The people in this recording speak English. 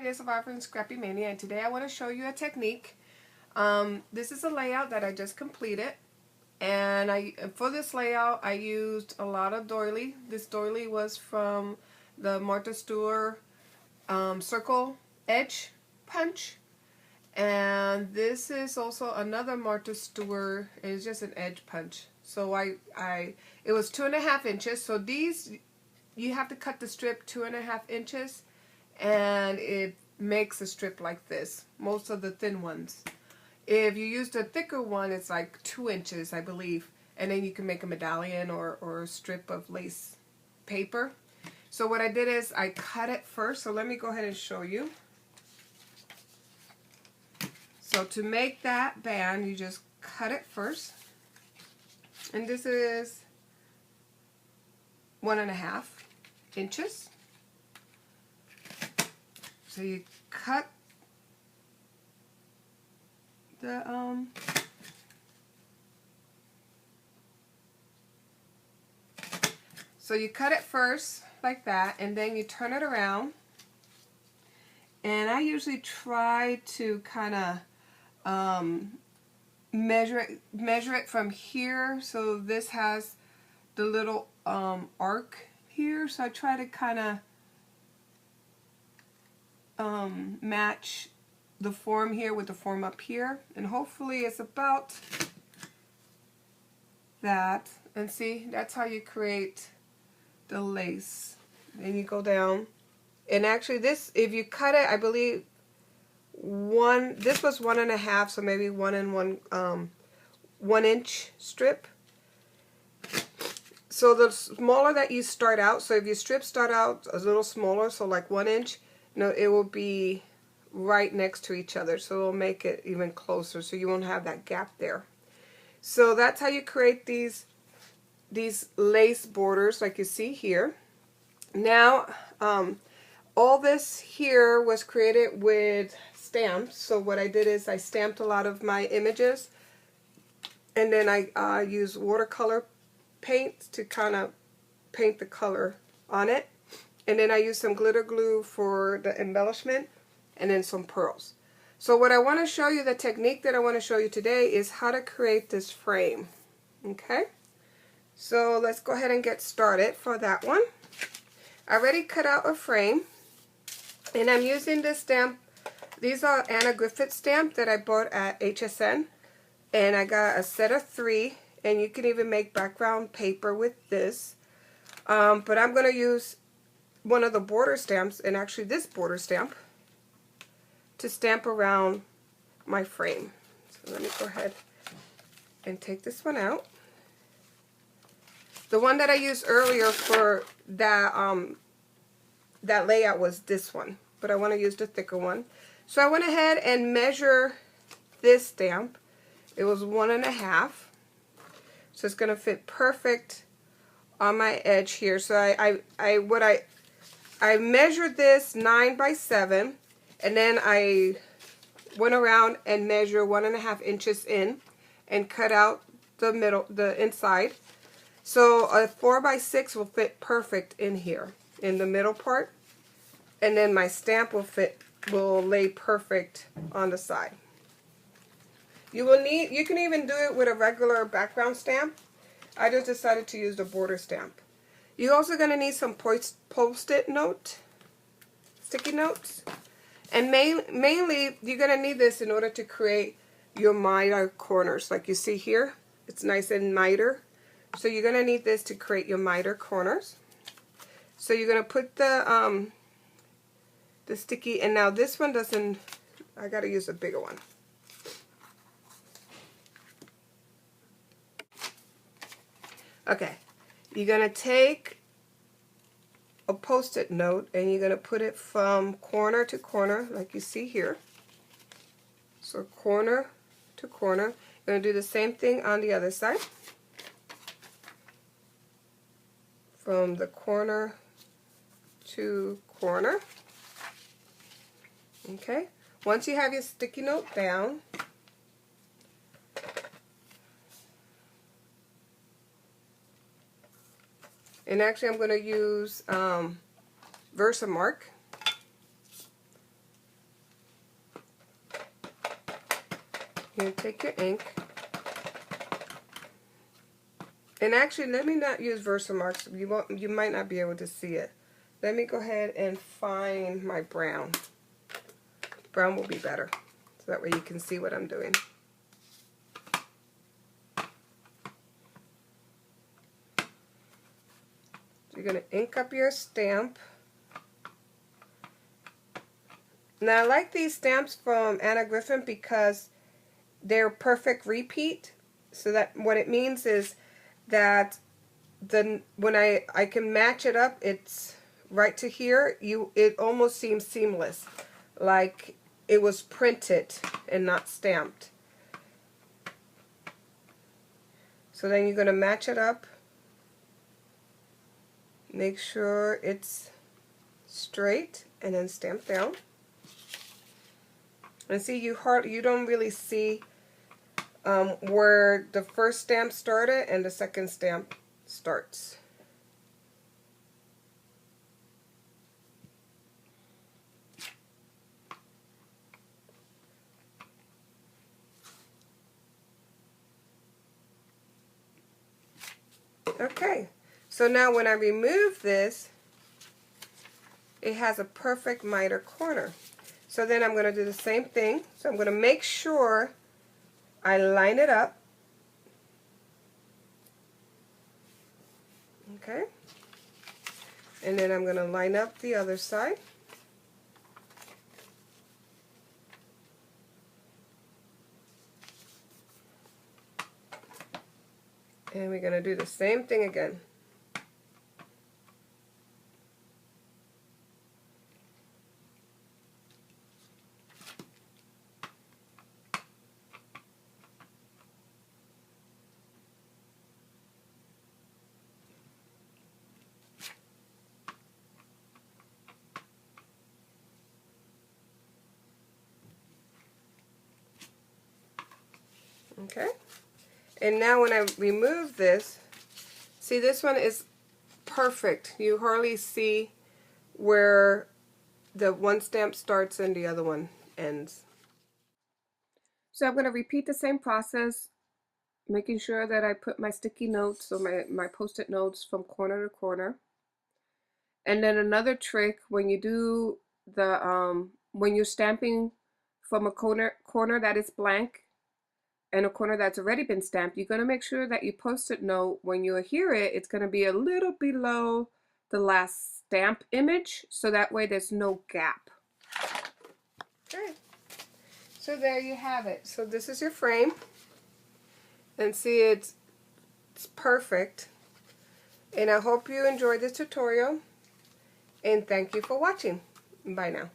It is Survivor from Scrappy Mania, and today I want to show you a technique. This is a layout that I just completed, and for this layout I used a lot of doily. This doily was from the Martha Stewart Circle Edge Punch, and this is also another Martha Stewart. It's just an edge punch. So it was 2.5 inches. So these, you have to cut the strip 2.5 inches. And it makes a strip like this, most of the thin ones. If you use the thicker one, it's like 2 inches, I believe, and then you can make a medallion or a strip of lace paper. So what I did is I cut it first, so let me go ahead and show you. So to make that band, you just cut it first, and this is 1.5 inches. So you cut the so you cut it first like that, and then you turn it around. And I usually try to kind of measure it from here. So this has the little arc here. So I try to kind of match the form here with the form up here, and hopefully it's about that. And see, that's how you create the lace. Then you go down, and actually this, if you cut it, I believe this was 1.5, so maybe 1 inch strip. So the smaller that you start out, so if your strips start out a little smaller, so like 1 inch, it will be right next to each other, so it'll make it even closer, so you won't have that gap there. So that's how you create these lace borders like you see here. Now all this here was created with stamps. So what I did is I stamped a lot of my images, and then I used watercolor paint to kind of paint the color on it. And then I used some glitter glue for the embellishment, and then some pearls. So what I want to show you, the technique that I want to show you today, is how to create this frame. Okay? So let's go ahead and get started for that one. I already cut out a frame, and I'm using this stamp. These are Anna Griffith stamp that I bought at HSN, and I got a set of 3, and you can even make background paper with this. But I'm going to use one of the border stamps, and actually this border stamp, to stamp around my frame. So let me go ahead and take this one out. The one that I used earlier for that that layout was this one, but I want to use the thicker one. So I went ahead and measured this stamp. It was 1.5, so it's going to fit perfect on my edge here. So I measured this 9 by 7, and then I went around and measured 1.5 inches in and cut out the inside. So a 4 by 6 will fit perfect in here, in the middle part, and then my stamp will lay perfect on the side. You can even do it with a regular background stamp. I just decided to use the border stamp. You're also going to need some post-it note, sticky notes. And mainly, you're going to need this in order to create your miter corners. Like you see here, it's nice and miter. So you're going to need this to create your miter corners. So you're going to put the sticky, and now this one doesn't, I got to use a bigger one. Okay, you're going to take a post-it note, and you're going to put it from corner to corner like you see here. So corner to corner. You're going to do the same thing on the other side. From the corner to corner. Okay, once you have your sticky note down, and actually I'm going to use Versamark You're going to take your ink. And actually, let me not use Versamark. You might not be able to see it. Let me go ahead and find my brown. Brown will be better. So that way you can see what I'm doing. You're going to ink up your stamp. Now I like these stamps from Anna Griffin because they're perfect repeat. So that what it means is that when I can match it up, it's right to here. It almost seems seamless, like it was printed and not stamped. So then you're going to match it up. Make sure it's straight and then stamp down. And see, you don't really see where the first stamp started and the second stamp starts. Okay, so now when I remove this, it has a perfect miter corner. So then I'm going to do the same thing. So I'm going to make sure I line it up. Okay. And then I'm going to line up the other side. And we're going to do the same thing again. Okay. And now when I remove this, see, this one is perfect. You hardly see where the one stamp starts and the other one ends. So I'm going to repeat the same process, making sure that I put my sticky notes or my post-it notes from corner to corner. And then another trick, when you do the when you're stamping from a corner that is blank and a corner that's already been stamped, you're going to make sure that your post-it note, when you adhere it, it's going to be a little below the last stamp image, so that way there's no gap. Okay, so there you have it. So this is your frame, and see, it's perfect. And I hope you enjoyed this tutorial, and thank you for watching. Bye now.